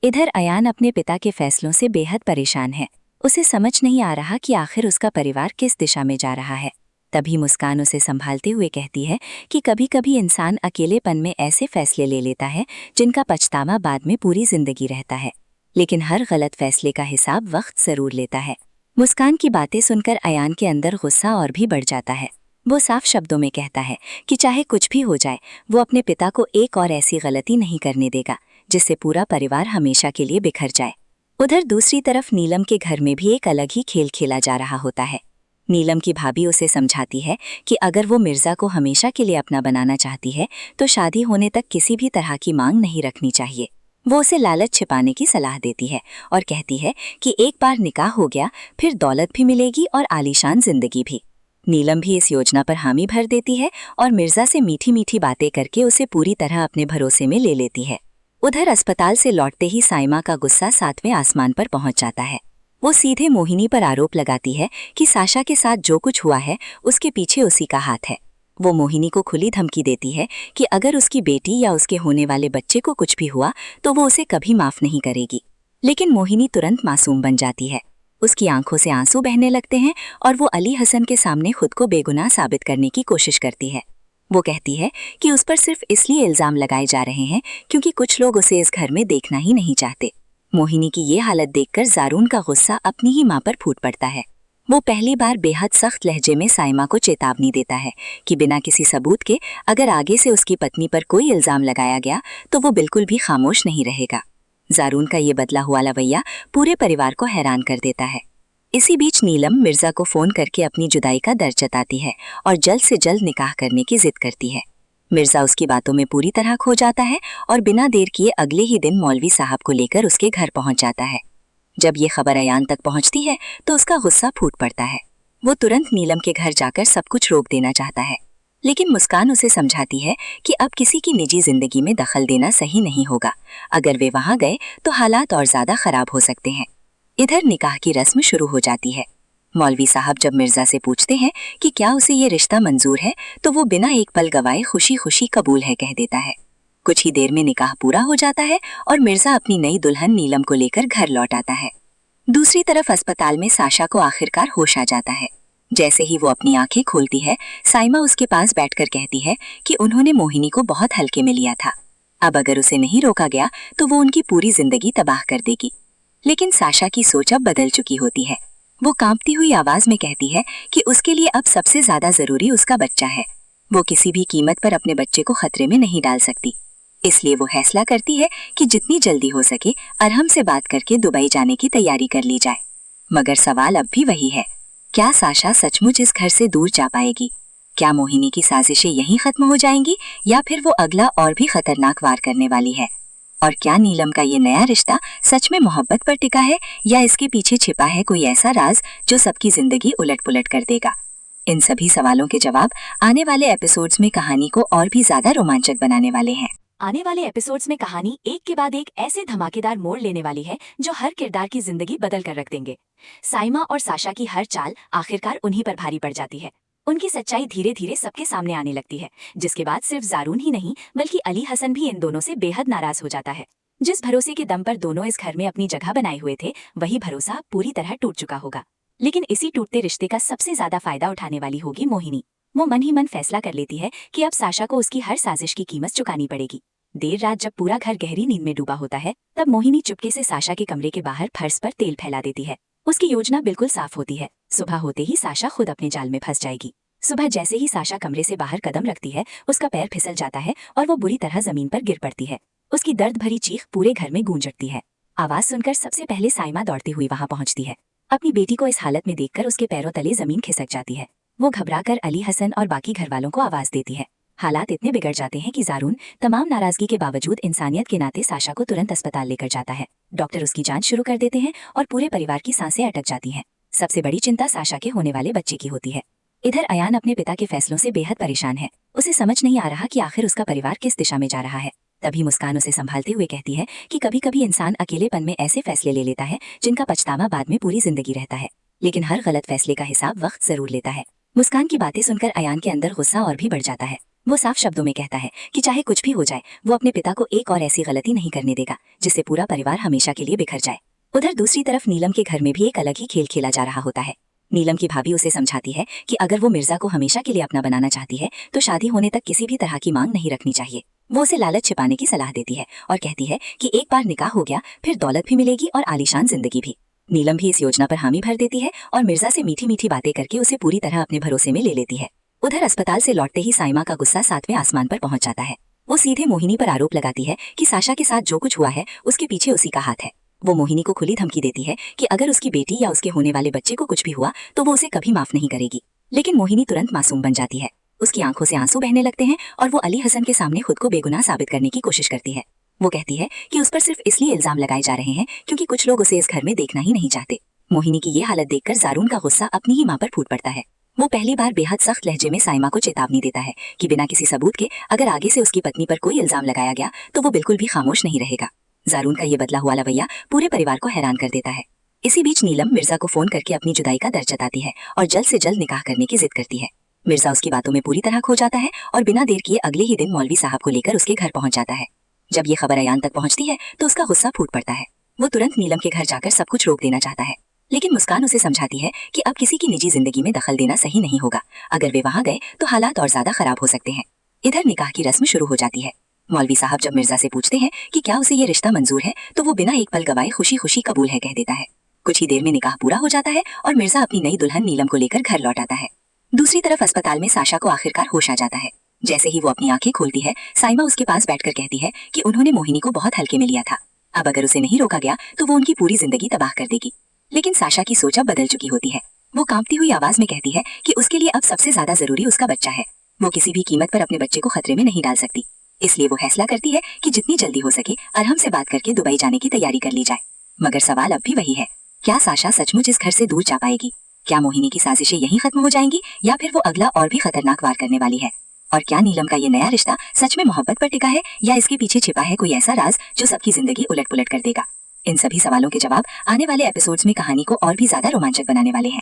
इधर अयान अपने पिता के फैसलों से बेहद परेशान है। उसे समझ नहीं आ रहा कि आखिर उसका परिवार किस दिशा में जा रहा है। तभी मुस्कान उसे संभालते हुए कहती है कि कभी कभी इंसान अकेलेपन में ऐसे फैसले ले लेता है जिनका पछतावा बाद में पूरी जिंदगी रहता है, लेकिन हर गलत फैसले का हिसाब वक्त जरूर लेता है। मुस्कान की बातें सुनकर अयान के अंदर गुस्सा और भी बढ़ जाता है। वो साफ शब्दों में कहता है कि चाहे कुछ भी हो जाए वो अपने पिता को एक और ऐसी गलती नहीं करने देगा जिससे पूरा परिवार हमेशा के लिए बिखर जाए। उधर दूसरी तरफ नीलम के घर में भी एक अलग ही खेल खेला जा रहा होता है। नीलम की भाभी उसे समझाती है कि अगर वो मिर्जा को हमेशा के लिए अपना बनाना चाहती है तो शादी होने तक किसी भी तरह की मांग नहीं रखनी चाहिए। वो उसे लालच छिपाने की सलाह देती है और कहती है कि एक बार निकाह हो गया फिर दौलत भी मिलेगी और आलीशान जिंदगी भी। नीलम भी इस योजना पर हामी भर देती है और मिर्जा से मीठी मीठी बातें करके उसे पूरी तरह अपने भरोसे में ले लेती है। उधर अस्पताल से लौटते ही साइमा का गुस्सा 7वें आसमान पर पहुंच जाता है। वो सीधे मोहिनी पर आरोप लगाती है कि साशा के साथ जो कुछ हुआ है उसके पीछे उसी का हाथ है। वो मोहिनी को खुली धमकी देती है कि अगर उसकी बेटी या उसके होने वाले बच्चे को कुछ भी हुआ तो वो उसे कभी माफ नहीं करेगी। लेकिन मोहिनी तुरंत मासूम बन जाती है। उसकी आंखों से आंसू बहने लगते हैं और वो अली हसन के सामने खुद को बेगुनाह साबित करने की कोशिश करती है। वो कहती है कि उस पर सिर्फ इसलिए इल्जाम लगाए जा रहे हैं क्योंकि कुछ लोग उसे इस घर में देखना ही नहीं चाहते। मोहिनी की ये हालत देखकर ज़ारून का गुस्सा अपनी ही मां पर फूट पड़ता है। वो पहली बार बेहद सख्त लहजे में साइमा को चेतावनी देता है कि बिना किसी सबूत के अगर आगे से उसकी पत्नी पर कोई इल्जाम लगाया गया तो वो बिल्कुल भी खामोश नहीं रहेगा। ज़ारून का ये बदला हुआ रवैया पूरे परिवार को हैरान कर देता है। इसी बीच नीलम मिर्जा को फोन करके अपनी जुदाई का दर्द जताती है और जल्द से जल्द निकाह करने की जिद करती है। मिर्जा उसकी बातों में पूरी तरह खो जाता है और बिना देर किए अगले ही दिन मौलवी साहब को लेकर उसके घर पहुंच जाता है। जब ये खबर अयान तक पहुंचती है तो उसका गुस्सा फूट पड़ता है। वो तुरंत नीलम के घर जाकर सब कुछ रोक देना चाहता है, लेकिन मुस्कान उसे समझाती है कि अब किसी की निजी जिंदगी में दखल देना सही नहीं होगा। अगर वे वहां गए तो हालात और ज्यादा खराब हो सकते हैं। इधर निकाह की रस्म शुरू हो जाती है। मौलवी साहब जब मिर्जा से पूछते हैं कि क्या उसे ये रिश्ता मंजूर है तो वो बिना एक पल गवाए खुशी खुशी कबूल है कह देता है। कुछ ही देर में निकाह पूरा हो जाता है और मिर्जा अपनी नई दुल्हन नीलम को लेकर घर लौट आता है। दूसरी तरफ अस्पताल में साशा को आखिरकार होश आ जाता है। जैसे ही वो अपनी आंखें खोलती है, साइमा उसके पास बैठकर कहती है कि उन्होंने मोहिनी को बहुत हल्के में लिया था। अब अगर उसे नहीं रोका गया तो वो उनकी पूरी जिंदगी तबाह कर देगी। लेकिन साशा की सोच अब बदल चुकी होती है। वो कांपती हुई आवाज में कहती है कि उसके लिए अब सबसे ज्यादा जरूरी उसका बच्चा है। वो किसी भी कीमत पर अपने बच्चे को खतरे में नहीं डाल सकती। इसलिए वो फैसला करती है कि जितनी जल्दी हो सके अरहम से बात करके दुबई जाने की तैयारी कर ली जाए। मगर सवाल अब भी वही है, क्या साशा सचमुच इस घर से दूर जा पाएगी? क्या मोहिनी की साजिशें यहीं खत्म हो जाएंगी या फिर वो अगला और भी खतरनाक वार करने वाली है? और क्या नीलम का ये नया रिश्ता सच में मोहब्बत पर टिका है या इसके पीछे छिपा है कोई ऐसा राज जो सबकी जिंदगी उलट-पुलट कर देगा? इन सभी सवालों के जवाब आने वाले एपिसोड्स में कहानी को और भी ज्यादा रोमांचक बनाने वाले हैं। आने वाले एपिसोड्स में कहानी एक के बाद एक ऐसे धमाकेदार मोड़ लेने वाली है जो हर किरदार की जिंदगी बदल कर रख देंगे। साइमा और साशा की हर चाल आखिरकार उन्हीं पर भारी पड़ जाती है। उनकी सच्चाई धीरे धीरे सबके सामने आने लगती है, जिसके बाद सिर्फ ज़ारून ही नहीं बल्कि अली हसन भी इन दोनों से बेहद नाराज हो जाता है। जिस भरोसे के दम पर दोनों इस घर में अपनी जगह बनाए हुए थे, वही भरोसा पूरी तरह टूट चुका होगा। लेकिन इसी टूटते रिश्ते का सबसे ज्यादा फायदा उठाने वाली होगी मोहिनी। वो मन ही मन फैसला कर लेती है कि अब साशा को उसकी हर साजिश की कीमत चुकानी पड़ेगी। देर रात जब पूरा घर गहरी नींद में डूबा होता है, तब मोहिनी चुपके से साशा के कमरे के बाहर फर्श पर तेल फैला देती है। उसकी योजना बिल्कुल साफ होती है। सुबह होते ही साशा खुद अपने जाल में फंस जाएगी। सुबह जैसे ही साशा कमरे से बाहर कदम रखती है, उसका पैर फिसल जाता है और वो बुरी तरह जमीन पर गिर पड़ती है। उसकी दर्द भरी चीख पूरे घर में गूंज उठती है। आवाज सुनकर सबसे पहले साइमा दौड़ती हुई वहां पहुंचती है। अपनी बेटी को इस हालत में देखकर उसके पैरों तले जमीन खिसक जाती है। वो घबराकर अली हसन और बाकी घरवालों को आवाज देती है। हालात इतने बिगड़ जाते हैं कि ज़ारून तमाम नाराजगी के बावजूद इंसानियत के नाते साशा को तुरंत अस्पताल लेकर जाता है। डॉक्टर उसकी जांच शुरू कर देते हैं और पूरे परिवार की सांसें अटक जाती हैं। सबसे बड़ी चिंता साशा के होने वाले बच्चे की होती है। इधर अयान अपने पिता के फैसलों से बेहद परेशान है। उसे समझ नहीं आ रहा कि आखिर उसका परिवार किस दिशा में जा रहा है। तभी मुस्कान उसे संभालते हुए कहती है कि कभी कभी इंसान अकेलेपन में ऐसे फैसले ले लेता है जिनका पछतावा बाद में पूरी जिंदगी रहता है, लेकिन हर गलत फैसले का हिसाब वक्त जरूर लेता है। मुस्कान की बातें सुनकर अयान के अंदर गुस्सा और भी बढ़ जाता है। वो साफ शब्दों में कहता है कि चाहे कुछ भी हो जाए, वो अपने पिता को एक और ऐसी गलती नहीं करने देगा जिससे पूरा परिवार हमेशा के लिए बिखर जाए। उधर दूसरी तरफ नीलम के घर में भी एक अलग ही खेल खेला जा रहा होता है। नीलम की भाभी उसे समझाती है कि अगर वो मिर्जा को हमेशा के लिए अपना बनाना चाहती है तो शादी होने तक किसी भी तरह की मांग नहीं रखनी चाहिए। वो उसे लालच छिपाने की सलाह देती है और कहती है कि एक बार निकाह हो गया फिर दौलत भी मिलेगी और आलीशान जिंदगी भी। नीलम भी इस योजना पर हामी भर देती है और मिर्जा से मीठी मीठी बातें करके उसे पूरी तरह अपने भरोसे में ले लेती है। उधर अस्पताल से लौटते ही साइमा का गुस्सा 7वें आसमान पर पहुंच जाता है। वो सीधे मोहिनी पर आरोप लगाती है कि साशा के साथ जो कुछ हुआ है उसके पीछे उसी का हाथ है। वो मोहिनी को खुली धमकी देती है कि अगर उसकी बेटी या उसके होने वाले बच्चे को कुछ भी हुआ तो वो उसे कभी माफ नहीं करेगी। लेकिन मोहिनी तुरंत मासूम बन जाती है। उसकी आंखों से आंसू बहने लगते हैं और वो अली हसन के सामने खुद को बेगुनाह साबित करने की कोशिश करती है। वो कहती है कि उस पर सिर्फ इसलिए इल्जाम लगाए जा रहे हैं क्योंकि कुछ लोग उसे इस घर में देखना ही नहीं चाहते। मोहिनी की ये हालत देखकर ज़ारून का गुस्सा अपनी ही मां पर फूट पड़ता है। वो पहली बार बेहद सख्त लहजे में साइमा को चेतावनी देता है कि बिना किसी सबूत के अगर आगे से उसकी पत्नी पर कोई इल्जाम लगाया गया तो वो बिल्कुल भी खामोश नहीं रहेगा। ज़ारून का ये बदला हुआ रवैया पूरे परिवार को हैरान कर देता है। इसी बीच नीलम मिर्जा को फोन करके अपनी जुदाई का दर्द जताती है और जल्द से जल्द निकाह करने की जिद करती है। मिर्जा उसकी बातों में पूरी तरह खो जाता है और बिना देर किए अगले ही दिन मौलवी साहब को लेकर उसके घर पहुंच जाता है। जब ये खबर अयान तक पहुंचती है तो उसका गुस्सा फूट पड़ता है। वो तुरंत नीलम के घर जाकर सब कुछ रोक देना चाहता है, लेकिन मुस्कान उसे समझाती है कि अब किसी की निजी जिंदगी में दखल देना सही नहीं होगा। अगर वे वहां गए तो हालात और ज्यादा खराब हो सकते हैं। इधर निकाह की रस्म शुरू हो जाती है। मौलवी साहब जब मिर्जा से पूछते हैं कि क्या उसे ये रिश्ता मंजूर है तो वो बिना एक पल गवाए खुशी खुशी कबूल है कह देता है। कुछ ही देर में निकाह पूरा हो जाता है और मिर्जा अपनी नई दुल्हन नीलम को लेकर घर लौट आता है। दूसरी तरफ अस्पताल में साशा को आखिरकार होश आ जाता है। जैसे ही वो अपनी आंखें खोलती है, साइमा उसके पास बैठकर कहती है कि उन्होंने मोहिनी को बहुत हल्के में लिया था। अब अगर उसे नहीं रोका गया तो वो उनकी पूरी जिंदगी तबाह कर देगी। लेकिन साशा की सोच अब बदल चुकी होती है। वो कांपती हुई आवाज में कहती है कि उसके लिए अब सबसे ज्यादा जरूरी उसका बच्चा है। वो किसी भी कीमत पर अपने बच्चे को खतरे में नहीं डाल सकती। इसलिए वो फैसला करती है कि जितनी जल्दी हो सके अरहम से बात करके दुबई जाने की तैयारी कर ली जाए। मगर सवाल अब भी वही है, क्या साशा सचमुच इस घर से दूर जा पाएगी? क्या मोहिनी की साजिशें यहीं खत्म हो जाएंगी या फिर वो अगला और भी खतरनाक वार करने वाली है? और क्या नीलम का ये नया रिश्ता सच में मोहब्बत पर टिका है या इसके पीछे छिपा है कोई ऐसा राज जो सबकी जिंदगी उलट पुलट कर देगा? इन सभी सवालों के जवाब आने वाले एपिसोड्स में कहानी को और भी ज्यादा रोमांचक बनाने वाले हैं।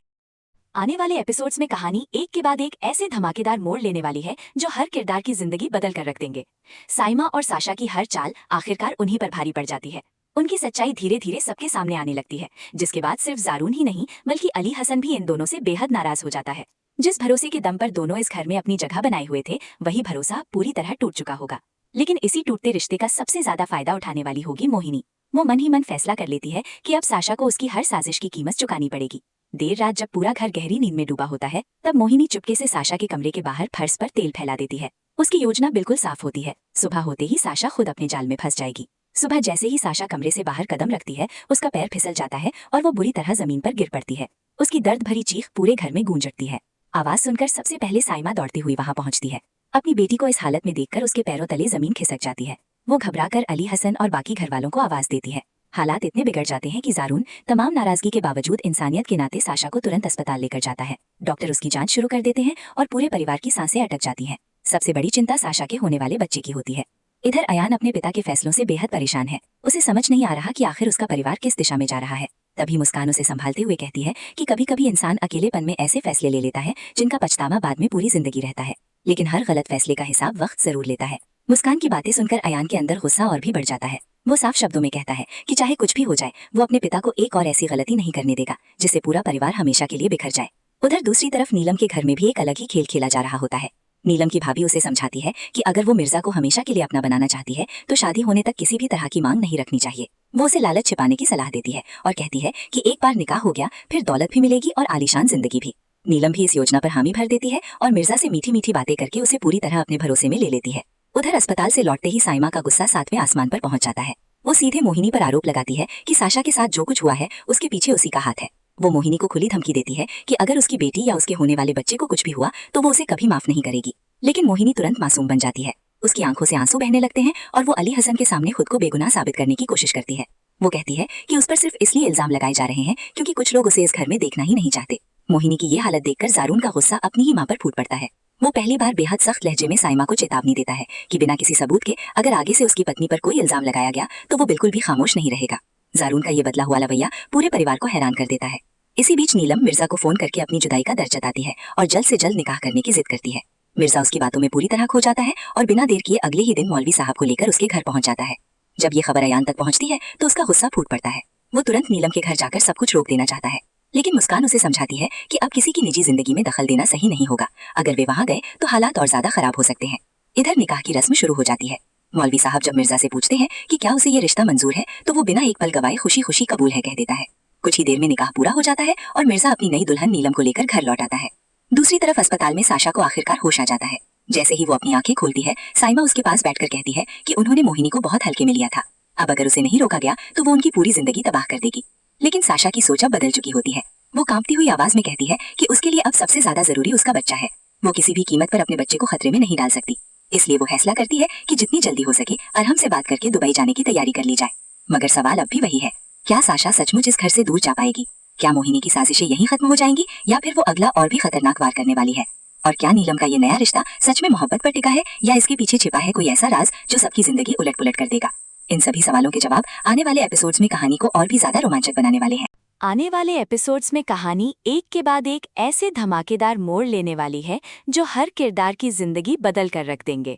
आने वाले एपिसोड्स में कहानी एक के बाद एक ऐसे धमाकेदार मोड़ लेने वाली है जो हर किरदार की जिंदगी बदल कर रख देंगे। साइमा और साशा की हर चाल आखिरकार उन्हीं पर भारी पड़ जाती है। उनकी सच्चाई धीरे धीरे सबके सामने आने लगती है, जिसके बाद सिर्फ जारून ही नहीं बल्कि अली हसन भी इन दोनों से बेहद नाराज हो जाता है। जिस भरोसे के दम पर दोनों इस घर में अपनी जगह बनाए हुए थे, वही भरोसा पूरी तरह टूट चुका होगा। लेकिन इसी टूटते रिश्ते का सबसे ज्यादा फायदा उठाने वाली होगी मोहिनी। वो मन ही मन फैसला कर लेती है कि अब साशा को उसकी हर साजिश की कीमत चुकानी पड़ेगी। देर रात जब पूरा घर गहरी नींद में डूबा होता है, तब मोहिनी चुपके से साशा के कमरे के बाहर फर्श पर तेल फैला देती है। उसकी योजना बिल्कुल साफ होती है। सुबह होते ही साशा खुद अपने जाल में फंस जाएगी। सुबह जैसे ही साशा कमरे से बाहर कदम रखती है, उसका पैर फिसल जाता है और वो बुरी तरह जमीन पर गिर पड़ती है। उसकी दर्द भरी चीख पूरे घर में गूंज उठती है। आवाज सुनकर सबसे पहले साइमा दौड़ती हुई वहां पहुंचती है। अपनी बेटी को इस हालत में देखकर उसके पैरों तले जमीन खिसक जाती है। वो घबराकर अली हसन और बाकी घर वालों को आवाज देती है। हालात इतने बिगड़ जाते हैं कि जारून तमाम नाराजगी के बावजूद इंसानियत के नाते साशा को तुरंत अस्पताल लेकर जाता है। डॉक्टर उसकी जांच शुरू कर देते हैं और पूरे परिवार की सांसें अटक जाती हैं। सबसे बड़ी चिंता साशा के होने वाले बच्चे की होती है। इधर अयान अपने पिता के फैसलों से बेहद परेशान है। उसे समझ नहीं आ रहा कि आखिर उसका परिवार किस दिशा में जा रहा है। तभी मुस्कान उसे संभालते हुए कहती है कि कभी कभी इंसान अकेलेपन में ऐसे फैसले ले लेता है जिनका पछतावा बाद में पूरी जिंदगी रहता है, लेकिन हर गलत फैसले का हिसाब वक्त जरूर लेता है। मुस्कान की बातें सुनकर अयान के अंदर गुस्सा और भी बढ़ जाता है। वो साफ शब्दों में कहता है कि चाहे कुछ भी हो जाए, वो अपने पिता को एक और ऐसी गलती नहीं करने देगा जिससे पूरा परिवार हमेशा के लिए बिखर जाए। उधर दूसरी तरफ नीलम के घर में भी एक अलग ही खेल खेला जा रहा होता है। नीलम की भाभी उसे समझाती है कि अगर वो मिर्जा को हमेशा के लिए अपना बनाना चाहती है तो शादी होने तक किसी भी तरह की मांग नहीं रखनी चाहिए। वो उसे लालच छिपाने की सलाह देती है और कहती है कि एक बार निकाह हो गया फिर दौलत भी मिलेगी और आलीशान जिंदगी भी। नीलम भी इस योजना पर हामी भर देती है और मिर्जा से मीठी मीठी बातें करके उसे पूरी तरह अपने भरोसे में ले लेती है। उधर अस्पताल से लौटते ही साइमा का गुस्सा 7वें आसमान पर पहुंच जाता है। वो सीधे मोहिनी पर आरोप लगाती है कि साशा के साथ जो कुछ हुआ है उसके पीछे उसी का हाथ है। वो मोहिनी को खुली धमकी देती है कि अगर उसकी बेटी या उसके होने वाले बच्चे को कुछ भी हुआ तो वो उसे कभी माफ नहीं करेगी। लेकिन मोहिनी तुरंत मासूम बन जाती है। उसकी आंखों से आंसू बहने लगते हैं और वो अली हसन के सामने खुद को बेगुनाह साबित करने की कोशिश करती है। वो कहती है कि उस पर सिर्फ इसलिए इल्जाम लगाए जा रहे हैं क्योंकि कुछ लोग उसे इस घर में देखना ही नहीं चाहते। मोहिनी की ये हालत देखकर जारून का गुस्सा अपनी ही मां पर फूट पड़ता है। वो पहली बार बेहद सख्त लहजे में साइमा को चेतावनी देता है कि बिना किसी सबूत के अगर आगे से उसकी पत्नी पर कोई इल्जाम लगाया गया तो वो बिल्कुल भी खामोश नहीं रहेगा। जारून का ये बदला हुआ रवैया पूरे परिवार को हैरान कर देता है। इसी बीच नीलम मिर्जा को फोन करके अपनी जुदाई का दर्द जताती है और जल्द से जल्द निकाह करने की जिद करती है। मिर्जा उसकी बातों में पूरी तरह खो जाता है और बिना देर किए अगले ही दिन मौलवी साहब को लेकर उसके घर पहुंच जाता है। जब ये खबर अयान तक पहुंचती है तो उसका गुस्सा फूट पड़ता है। वो तुरंत नीलम के घर जाकर सब कुछ रोक देना चाहता है, लेकिन मुस्कान उसे समझाती है कि अब किसी की निजी जिंदगी में दखल देना सही नहीं होगा। अगर वे वहां गए तो हालात और ज्यादा खराब हो सकते हैं। इधर निकाह की रस्म शुरू हो जाती है। मौलवी साहब जब मिर्जा से पूछते हैं कि क्या उसे ये रिश्ता मंजूर है तो वो बिना एक पल गवाए खुशी खुशी कबूल है कह देता है। कुछ ही देर में निकाह पूरा हो जाता है और मिर्जा अपनी नई दुल्हन नीलम को लेकर घर लौट आता है। दूसरी तरफ अस्पताल में साशा को आखिरकार होश आ जाता है। जैसे ही वो अपनी आंखें खोलती है, साइमा उसके पास बैठकर कहती है कि उन्होंने मोहिनी को बहुत हल्के में लिया था। अब अगर उसे नहीं रोका गया तो वो उनकी पूरी जिंदगी तबाह कर देगी। लेकिन साशा की सोच अब बदल चुकी होती है। वो कांपती हुई आवाज में कहती है कि उसके लिए अब सबसे ज्यादा जरूरी उसका बच्चा है। वो किसी भी कीमत पर अपने बच्चे को खतरे में नहीं डाल सकती। इसलिए वो फैसला करती है कि जितनी जल्दी हो सके अरहम से बात करके दुबई जाने की तैयारी कर ली जाए। मगर सवाल अब भी वही है, क्या साशा सचमुच इस घर से दूर जा पाएगी? क्या मोहिनी की साजिशें यहीं खत्म हो जाएंगी या फिर वो अगला और भी खतरनाक वार करने वाली है? और क्या नीलम का ये नया रिश्ता सच में मोहब्बत पर टिका है या इसके पीछे छिपा है कोई ऐसा राज जो सबकी जिंदगी उलट पुलट कर देगा? इन सभी सवालों के जवाब आने वाले एपिसोड्स में कहानी को और भी ज्यादा रोमांचक बनाने वाले हैं। आने वाले एपिसोड्स में कहानी एक के बाद एक ऐसे धमाकेदार मोड़ लेने वाली है जो हर किरदार की जिंदगी बदल कर रख देंगे।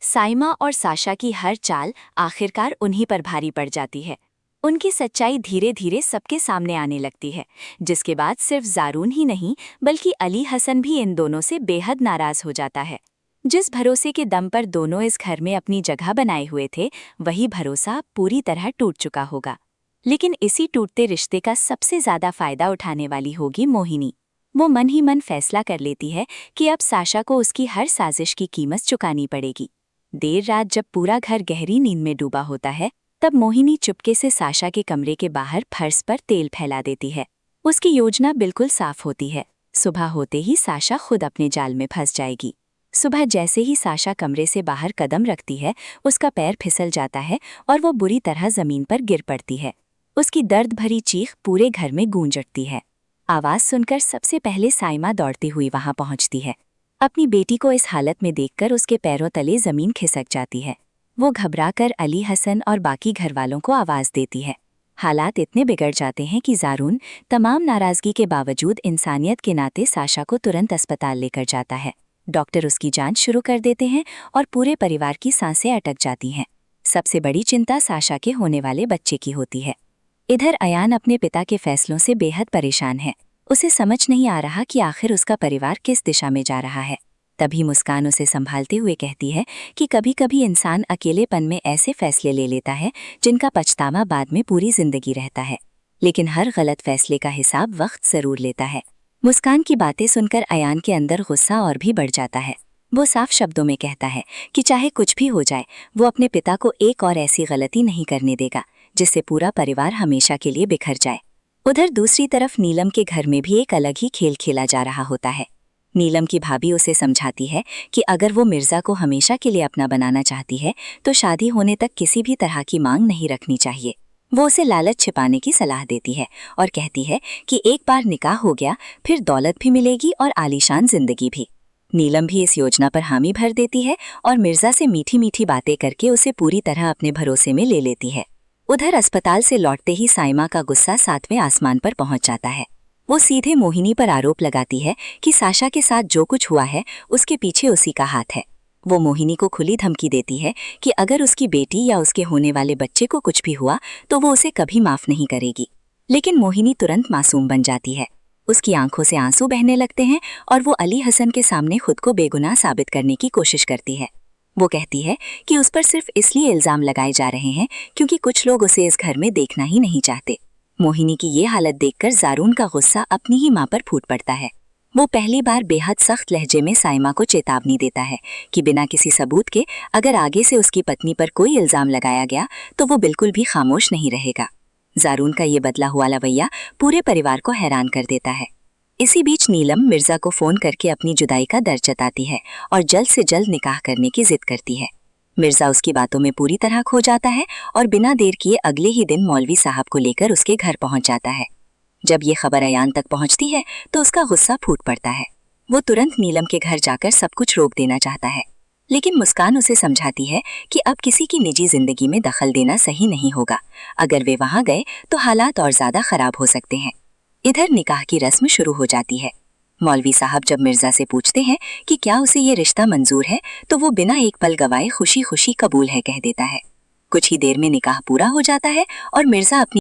साइमा और साशा की हर चाल आखिरकार उन्हीं पर भारी पड़ जाती है। उनकी सच्चाई धीरे धीरे सबके सामने आने लगती है, जिसके बाद सिर्फ जारून ही नहीं बल्कि अली हसन भी इन दोनों से बेहद नाराज हो जाता है। जिस भरोसे के दम पर दोनों इस घर में अपनी जगह बनाए हुए थे, वही भरोसा पूरी तरह टूट चुका होगा। लेकिन इसी टूटते रिश्ते का सबसे ज्यादा फायदा उठाने वाली होगी मोहिनी। वो मन ही मन फैसला कर लेती है कि अब साशा को उसकी हर साजिश की कीमत चुकानी पड़ेगी। देर रात जब पूरा घर गहरी नींद में डूबा होता है, तब मोहिनी चुपके से साशा के कमरे के बाहर फर्श पर तेल फैला देती है। उसकी योजना बिल्कुल साफ होती है। सुबह होते ही साशा खुद अपने जाल में फंस जाएगी। सुबह जैसे ही साशा कमरे से बाहर कदम रखती है, उसका पैर फिसल जाता है और वो बुरी तरह जमीन पर गिर पड़ती है। उसकी दर्द भरी चीख पूरे घर में गूंज उठती है। आवाज सुनकर सबसे पहले साइमा दौड़ती हुई वहां पहुंचती है। अपनी बेटी को इस हालत में देखकर उसके पैरों तले जमीन खिसक जाती है। वो घबराकर अली हसन और बाकी घरवालों को आवाज देती है। हालात इतने बिगड़ जाते हैं कि जारून तमाम नाराजगी के बावजूद इंसानियत के नाते साशा को तुरंत अस्पताल लेकर जाता है। डॉक्टर उसकी जांच शुरू कर देते हैं और पूरे परिवार की सांसें अटक जाती हैं। सबसे बड़ी चिंता साशा के होने वाले बच्चे की होती है। इधर अयान अपने पिता के फैसलों से बेहद परेशान है। उसे समझ नहीं आ रहा कि आखिर उसका परिवार किस दिशा में जा रहा है। तभी मुस्कान उसे संभालते हुए कहती है कि कभी कभी इंसान अकेलेपन में ऐसे फैसले ले लेता है जिनका पछतावा बाद में पूरी जिंदगी रहता है, लेकिन हर गलत फैसले का हिसाब वक्त जरूर लेता है। मुस्कान की बातें सुनकर अयान के अंदर गुस्सा और भी बढ़ जाता है। वो साफ शब्दों में कहता है कि चाहे कुछ भी हो जाए, वो अपने पिता को एक और ऐसी गलती नहीं करने देगा जिससे पूरा परिवार हमेशा के लिए बिखर जाए। उधर दूसरी तरफ नीलम के घर में भी एक अलग ही खेल खेला जा रहा होता है। नीलम की भाभी उसे समझाती है कि अगर वो मिर्जा को हमेशा के लिए अपना बनाना चाहती है तो शादी होने तक किसी भी तरह की मांग नहीं रखनी चाहिए। वो उसे लालच छिपाने की सलाह देती है और कहती है कि एक बार निकाह हो गया फिर दौलत भी मिलेगी और आलीशान जिंदगी भी। नीलम भी इस योजना पर हामी भर देती है और मिर्जा से मीठी मीठी बातें करके उसे पूरी तरह अपने भरोसे में ले लेती है। उधर अस्पताल से लौटते ही साइमा का गुस्सा 7वें आसमान पर पहुंच जाता है। वो सीधे मोहिनी पर आरोप लगाती है कि साशा के साथ जो कुछ हुआ है उसके पीछे उसी का हाथ है। वो मोहिनी को खुली धमकी देती है कि अगर उसकी बेटी या उसके होने वाले बच्चे को कुछ भी हुआ तो वो उसे कभी माफ नहीं करेगी। लेकिन मोहिनी तुरंत मासूम बन जाती है। उसकी आंखों से आंसू बहने लगते हैं और वो अली हसन के सामने खुद को बेगुनाह साबित करने की कोशिश करती है। वो कहती है कि उस पर सिर्फ इसलिए इल्जाम लगाए जा रहे हैं क्योंकि कुछ लोग उसे इस घर में देखना ही नहीं चाहते। मोहिनी की ये हालत देखकर जारून का गुस्सा अपनी ही मां पर फूट पड़ता है। वो पहली बार बेहद सख्त लहजे में साइमा को चेतावनी देता है कि बिना किसी सबूत के अगर आगे से उसकी पत्नी पर कोई इल्जाम लगाया गया तो वो बिल्कुल भी खामोश नहीं रहेगा। जारून का ये बदला हुआ रवैया पूरे परिवार को हैरान कर देता है। इसी बीच नीलम मिर्जा को फोन करके अपनी जुदाई का दर्द जताती है और जल्द से जल्द निकाह करने की जिद करती है। मिर्जा उसकी बातों में पूरी तरह खो जाता है और बिना देर किए अगले ही दिन मौलवी साहब को लेकर उसके घर पहुंच जाता है। जब ये खबर अयान तक पहुंचती है तो उसका गुस्सा फूट पड़ता है। वो तुरंत नीलम के घर जाकर सब कुछ रोक देना चाहता है, लेकिन मुस्कान उसे समझाती है कि अब किसी की निजी जिंदगी में दखल देना सही नहीं होगा। अगर वे वहां गए तो हालात और ज्यादा खराब हो सकते हैं। इधर निकाह की रस्म शुरू हो जाती है। मौलवी साहब जब मिर्जा से पूछते हैं कि क्या उसे ये रिश्ता मंजूर है तो वो बिना एक पल गवाए खुशी खुशी कबूल है कह देता है। कुछ ही देर में निकाह पूरा हो जाता है और मिर्जा अपनी